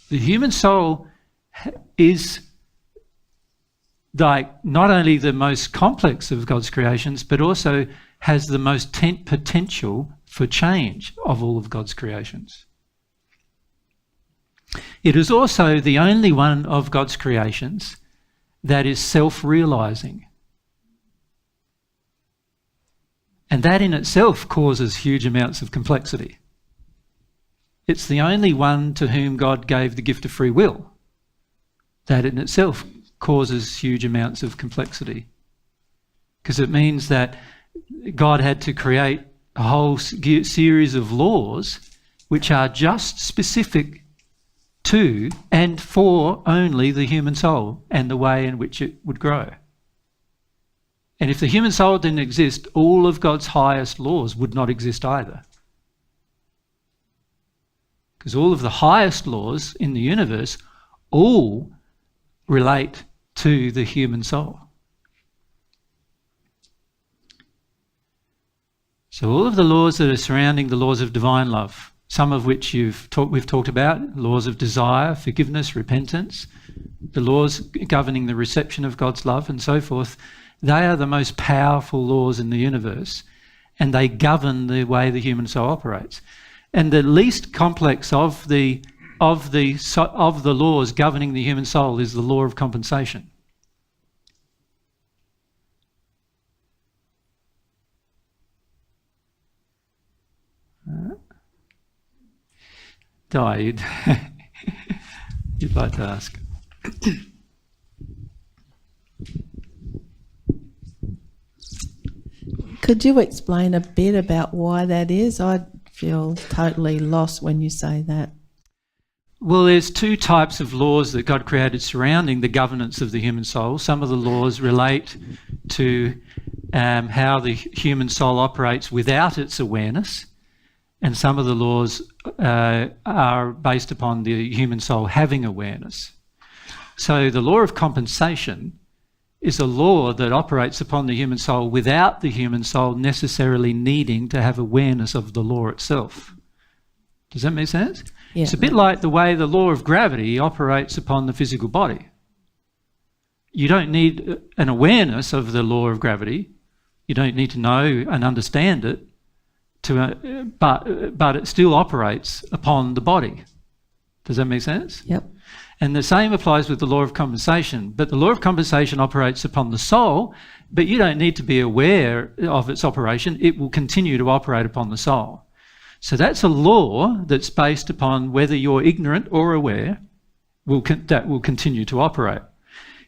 The human soul is like not only the most complex of God's creations, but also has the most potential for change of all of God's creations. It is also the only one of God's creations that is self-realizing. And that in itself causes huge amounts of complexity. It's the only one to whom God gave the gift of free will. That in itself causes huge amounts of complexity. Because it means that God had to create a whole series of laws which are just specific to and for only the human soul and the way in which it would grow. And if the human soul didn't exist, all of God's highest laws would not exist either. Because all of the highest laws in the universe all relate to the human soul. So all of the laws that are surrounding the laws of divine love, some of which we've talked about, laws of desire, forgiveness, repentance, the laws governing the reception of God's love and so forth, they are the most powerful laws in the universe, and they govern the way the human soul operates. And the least complex of the laws governing the human soul is the law of compensation. You'd like to ask. Could you explain a bit about why that is? I feel totally lost when you say that. Well, there's two types of laws that God created surrounding the governance of the human soul. Some of the laws relate to how the human soul operates without its awareness, and some of the laws are based upon the human soul having awareness. So the law of compensation is a law that operates upon the human soul without the human soul necessarily needing to have awareness of the law itself. Does that make sense? Yeah. It's a bit like the way the law of gravity operates upon the physical body. You don't need an awareness of the law of gravity. You don't need to know and understand it, but it still operates upon the body. Does that make sense? Yep. And the same applies with the law of compensation. But the law of compensation operates upon the soul, but you don't need to be aware of its operation. It will continue to operate upon the soul. So that's a law that's based upon whether you're ignorant or aware, that will continue to operate.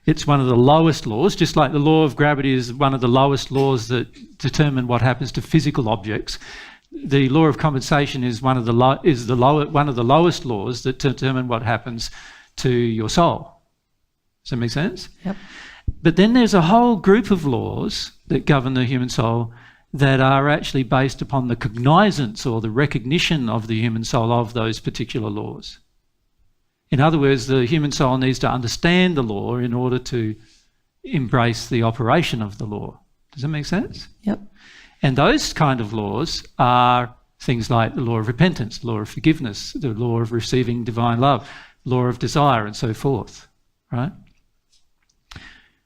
It's one of the lowest laws, just like the law of gravity is one of the lowest laws that determine what happens to physical objects. The law of compensation is one of the lowest laws that determine what happens to your soul. Does that make sense? Yep. But then there's a whole group of laws that govern the human soul that are actually based upon the cognizance or the recognition of the human soul of those particular laws. In other words, the human soul needs to understand the law in order to embrace the operation of the law. Does that make sense? Yep. And those kind of laws are things like the law of repentance, law of forgiveness, the law of receiving divine love, law of desire, and so forth, right?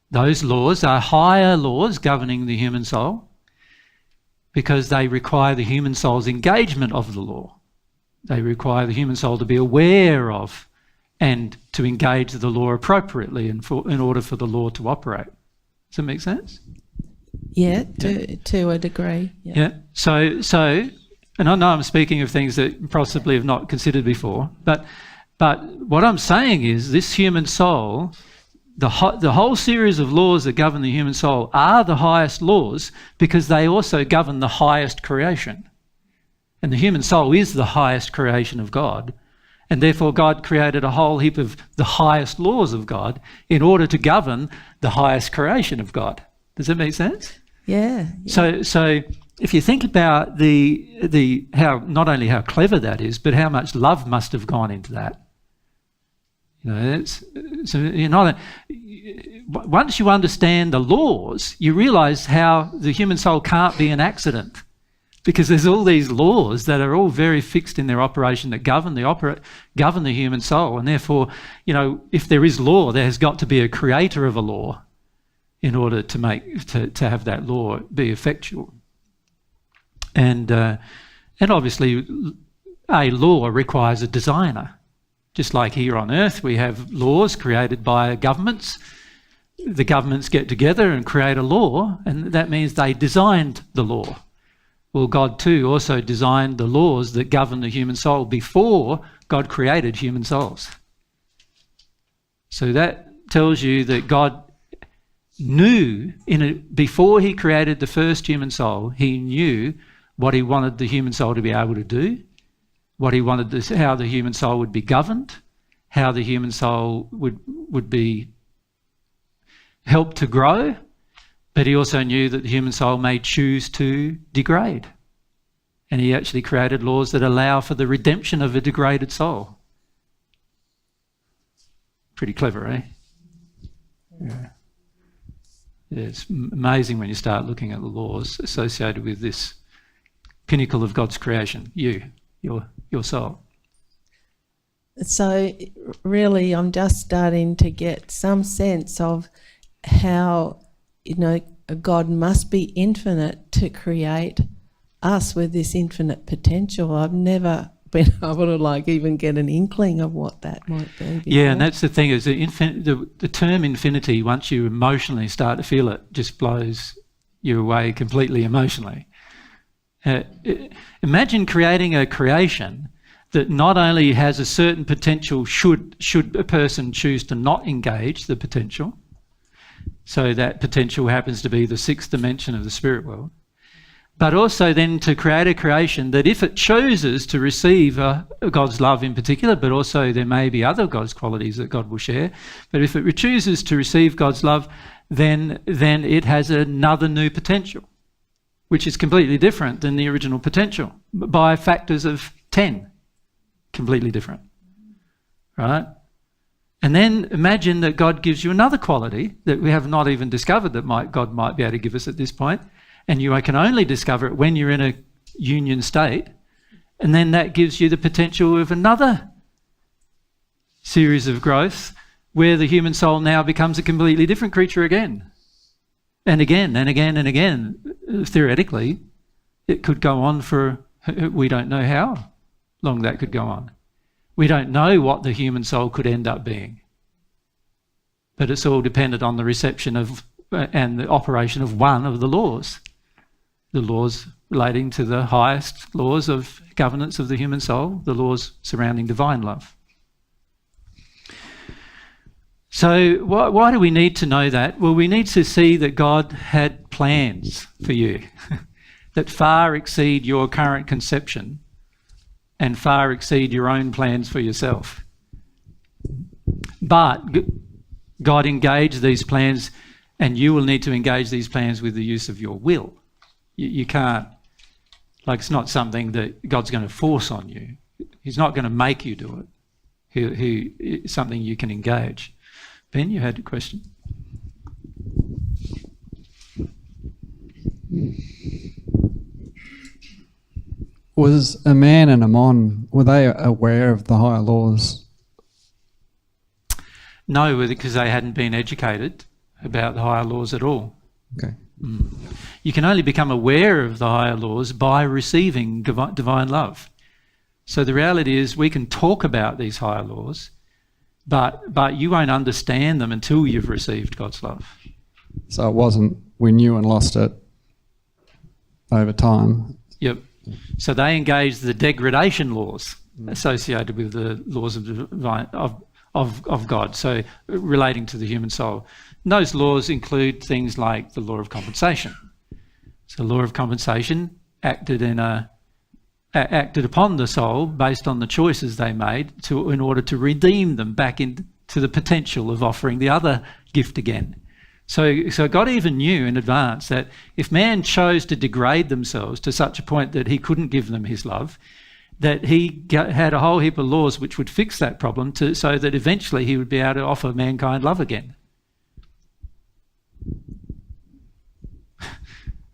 Those laws are higher laws governing the human soul because they require the human soul's engagement of the law. They require the human soul to be aware of and to engage the law appropriately in order for the law to operate. Does that make sense? Yeah, to a degree. Yeah. So, and I know I'm speaking of things that possibly have not considered before, but what I'm saying is this human soul, the whole series of laws that govern the human soul are the highest laws because they also govern the highest creation. And the human soul is the highest creation of God. And therefore God created a whole heap of the highest laws of God in order to govern the highest creation of God. Does that make sense? Yeah. So if you think about the how not only how clever that is, but how much love must have gone into that. You know, once you understand the laws, you realise how the human soul can't be an accident. Because there's all these laws that are all very fixed in their operation that govern the human soul. And therefore, if there is law, there has got to be a creator of a law in order to have that law be effectual. And obviously, a law requires a designer. Just like here on earth, we have laws created by governments. The governments get together and create a law, and that means they designed the law. Well, God too also designed the laws that govern the human soul before God created human souls. So that tells you that God knew, before he created the first human soul, he knew what he wanted the human soul to be able to do, what he wanted, how the human soul would be governed, how the human soul would be helped to grow, but he also knew that the human soul may choose to degrade. And he actually created laws that allow for the redemption of a degraded soul. Pretty clever, eh? Yeah. It's amazing when you start looking at the laws associated with this pinnacle of God's creation, your soul. So really, I'm just starting to get some sense of how, God must be infinite to create us with this infinite potential. I've never been able to even get an inkling of what that might be before. Yeah, and that's the thing, is the term infinity, once you emotionally start to feel it, just blows you away completely emotionally. Imagine creating a creation that not only has a certain potential should a person choose to not engage the potential, so that potential happens to be the sixth dimension of the spirit world, but also then to create a creation that if it chooses to receive God's love in particular, but also there may be other God's qualities that God will share, but if it chooses to receive God's love, then it has another new potential, which is completely different than the original potential, by factors of 10, completely different, right? And then imagine that God gives you another quality that we have not even discovered that God might be able to give us at this point, and you can only discover it when you're in a union state, and then that gives you the potential of another series of growth where the human soul now becomes a completely different creature again. And again, and again, and again. Theoretically, it could go on for, we don't know how long that could go on. We don't know what the human soul could end up being. But it's all dependent on the reception of and the operation of one of the laws relating to the highest laws of governance of the human soul, the laws surrounding divine love. So why do we need to know that? Well, we need to see that God had plans for you that far exceed your current conception and far exceed your own plans for yourself. But God engaged these plans, and you will need to engage these plans with the use of your will. You can't, it's not something that God's going to force on you. He's not going to make you do it. It's something you can engage. Ben, you had a question. Was a man and a mon, were they aware of the higher laws? No, because they hadn't been educated about the higher laws at all. Okay. You can only become aware of the higher laws by receiving divine love. So the reality is we can talk about these higher laws, but you won't understand them until you've received God's love. So it wasn't we knew and lost it over time. Yep. So they engaged the degradation laws associated with the laws of divine of God, so relating to the human soul. And those laws include things like the law of compensation. So the law of compensation acted upon the soul based on the choices they made in order to redeem them back into the potential of offering the other gift again. So God even knew in advance that if man chose to degrade themselves to such a point that he couldn't give them his love, that he had a whole heap of laws which would fix that problem so that eventually he would be able to offer mankind love again.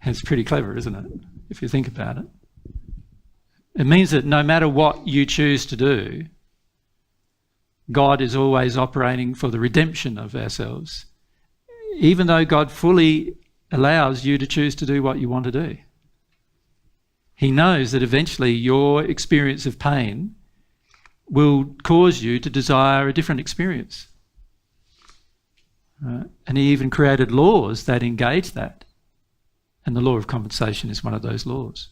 It's pretty clever, isn't it, if you think about it? It means that no matter what you choose to do, God is always operating for the redemption of ourselves, even though God fully allows you to choose to do what you want to do. He knows that eventually your experience of pain will cause you to desire a different experience. And he even created laws that engage that. And the law of compensation is one of those laws.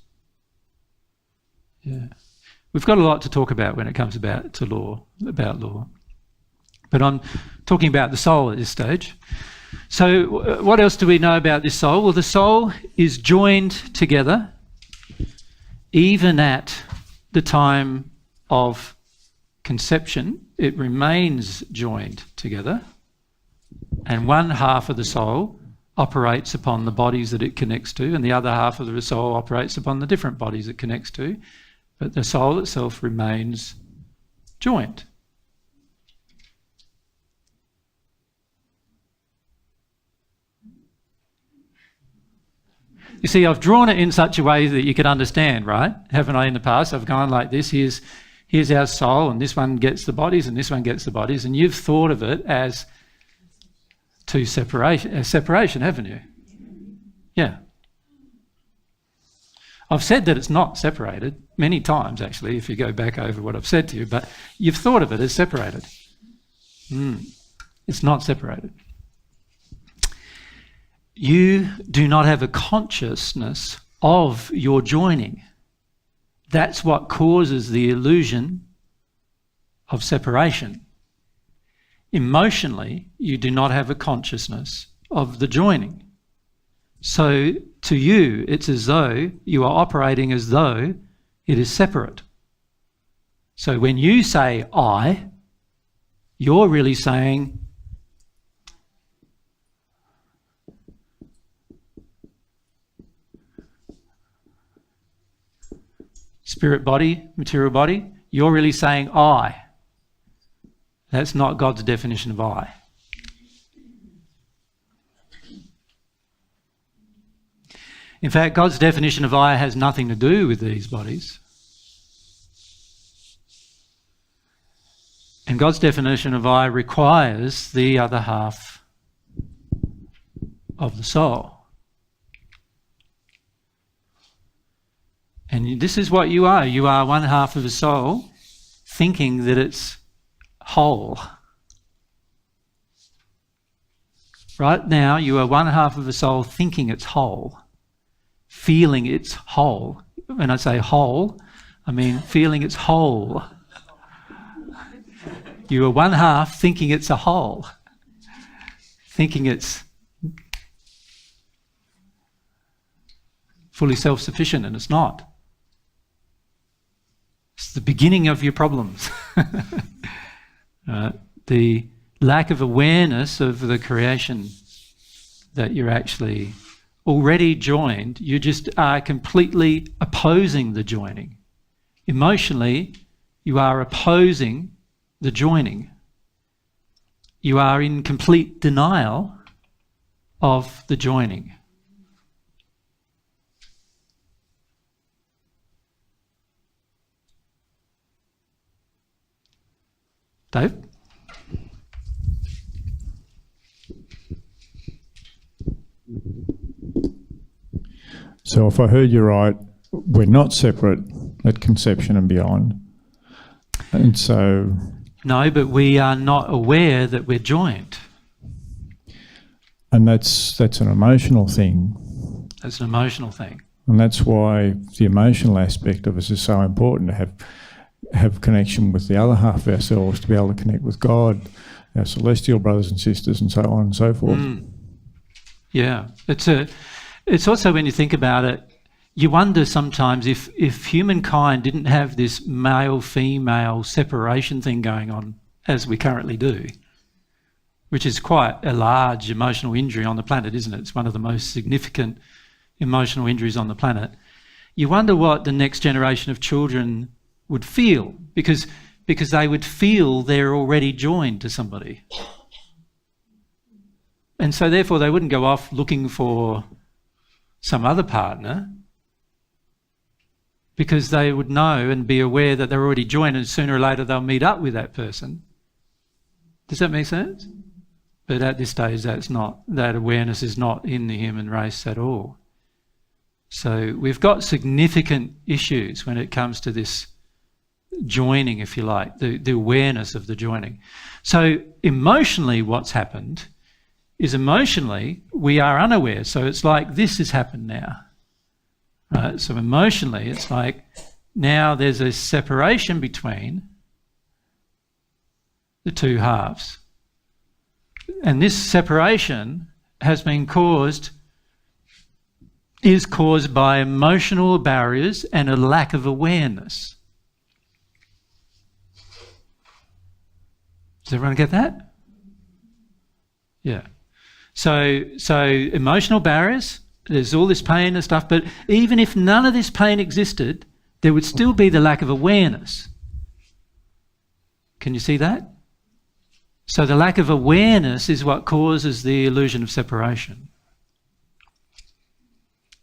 Yeah. We've got a lot to talk about when it comes about law. But I'm talking about the soul at this stage. So what else do we know about this soul? Well, the soul is joined together even at the time of conception. It remains joined together, and one half of the soul operates upon the bodies that it connects to, and the other half of the soul operates upon the different bodies it connects to, but the soul itself remains joined. You see, I've drawn it in such a way that you can understand, right? Haven't I in the past? I've gone like this, here's our soul, and this one gets the bodies, and this one gets the bodies, and you've thought of it as separation, haven't you? Yeah. I've said that it's not separated many times, actually, if you go back over what I've said to you, but you've thought of it as separated. It's not separated. You do not have a consciousness of your joining. That's what causes the illusion of separation. Emotionally, you do not have a consciousness of the joining. So to you, it's as though you are operating as though it is separate. So when you say I, you're really saying spirit body, material body, you're really saying I. That's not God's definition of I. In fact, God's definition of I has nothing to do with these bodies. And God's definition of I requires the other half of the soul. And this is what you are. You are one half of a soul thinking that it's whole. Right now, you are one half of a soul thinking it's whole, feeling it's whole. When I say whole, I mean feeling it's whole. You are one half thinking it's a whole, thinking it's fully self-sufficient, and it's not. It's the beginning of your problems. The lack of awareness of the creation that you're actually already joined. You just are completely opposing the joining. Emotionally, you are opposing the joining. You are in complete denial of the joining. Dave? So if I heard you right, we're not separate at conception and beyond. And so... No, but we are not aware that we're joined. And that's an emotional thing. That's an emotional thing. And that's why the emotional aspect of us is so important, to have connection with the other half of ourselves, to be able to connect with God, our celestial brothers and sisters, and so on and so forth. Yeah. It's also, when you think about it, you wonder sometimes if humankind didn't have this male-female separation thing going on as we currently do, which is quite a large emotional injury on the planet, isn't it? It's one of the most significant emotional injuries on the planet. You wonder what the next generation of children would feel, because they would feel they're already joined to somebody. And so therefore they wouldn't go off looking for some other partner. because they would know and be aware that they're already joined, and sooner or later they'll meet up with that person. Does that make sense? But at this stage, that awareness is not in the human race at all. So we've got significant issues when it comes to this joining, if you like, the awareness of the joining. So emotionally, what's happened is emotionally we are unaware. So it's like this has happened now. Right? So emotionally, it's like now there's a separation between the two halves. And this separation has been is caused by emotional barriers and a lack of awareness. Does everyone get that? Yeah. So emotional barriers, there's all this pain and stuff, but even if none of this pain existed, there would still be the lack of awareness. Can you see that? So the lack of awareness is what causes the illusion of separation.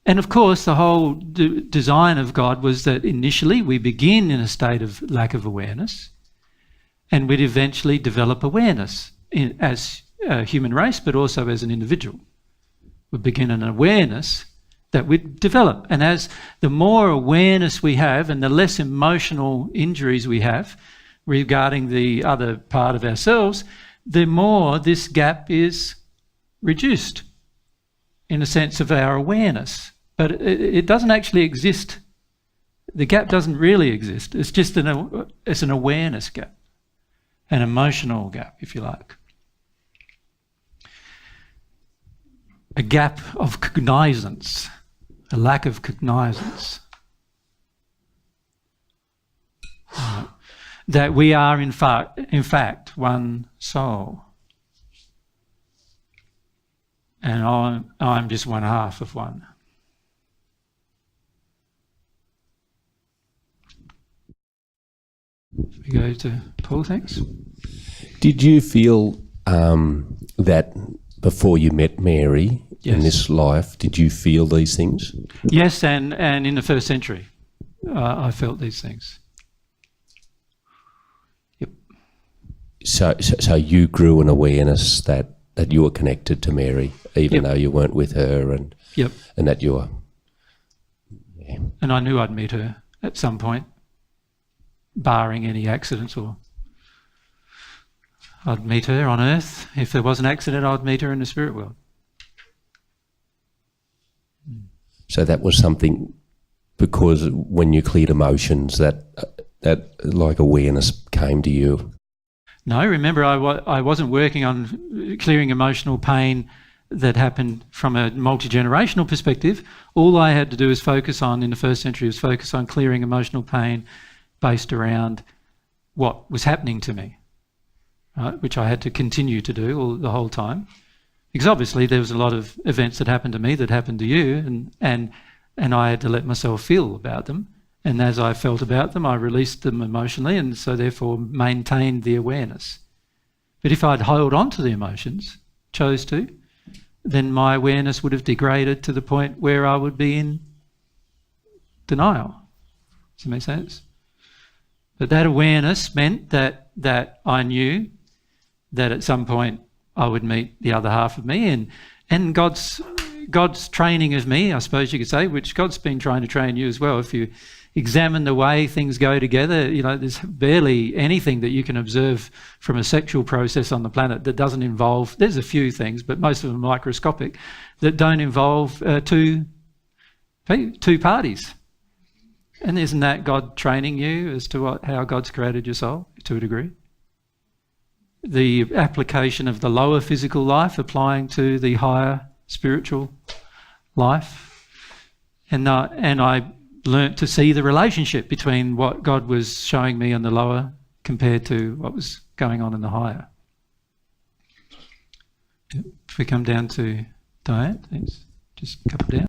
And of course, the whole design of God was that initially we begin in a state of lack of awareness, and we'd eventually develop awareness as a human race, but also as an individual. We'd begin an awareness that we'd develop. And as the more awareness we have and the less emotional injuries we have regarding the other part of ourselves, the more this gap is reduced in a sense of our awareness. But it doesn't actually exist. The gap doesn't really exist. It's just it's an awareness gap, an emotional gap, if you like. A gap of cognizance, a lack of cognizance. That we are in fact one soul. And I'm just one half of one. We go to Paul, thanks. Did you feel that before you met Mary in this life, did you feel these things? Yes, and in the first century, I felt these things. Yep. So you grew an awareness that you were connected to Mary, even though you weren't with her, and and that you were. Yeah. And I knew I'd meet her at some point, barring any accidents, or I'd meet her on earth. If there was an accident, I'd meet her in the spirit world. So that was something, because when you cleared emotions, that like awareness came to you. No, remember, I wasn't working on clearing emotional pain that happened from a multi-generational perspective. All I had to do was focus on, in the first century, was focus on clearing emotional pain based around what was happening to me, right? Which I had to continue to do the whole time. Because obviously there was a lot of events that happened to me that happened to you, and I had to let myself feel about them. And as I felt about them, I released them emotionally, and so therefore maintained the awareness. But if I'd held on to the emotions, chose to, then my awareness would have degraded to the point where I would be in denial. Does that make sense? But that awareness meant that I knew that at some point I would meet the other half of me, and God's training of me, I suppose you could say, which God's been trying to train you as well. If you examine the way things go together, you know, there's barely anything that you can observe from a sexual process on the planet that doesn't involve, there's a few things, but most of them microscopic, that don't involve two parties. And isn't that God training you as to how God's created your soul, to a degree? The application of the lower physical life applying to the higher spiritual life. And I learnt to see the relationship between what God was showing me on the lower compared to what was going on in the higher. If we come down to Diane, thanks. Just a couple down.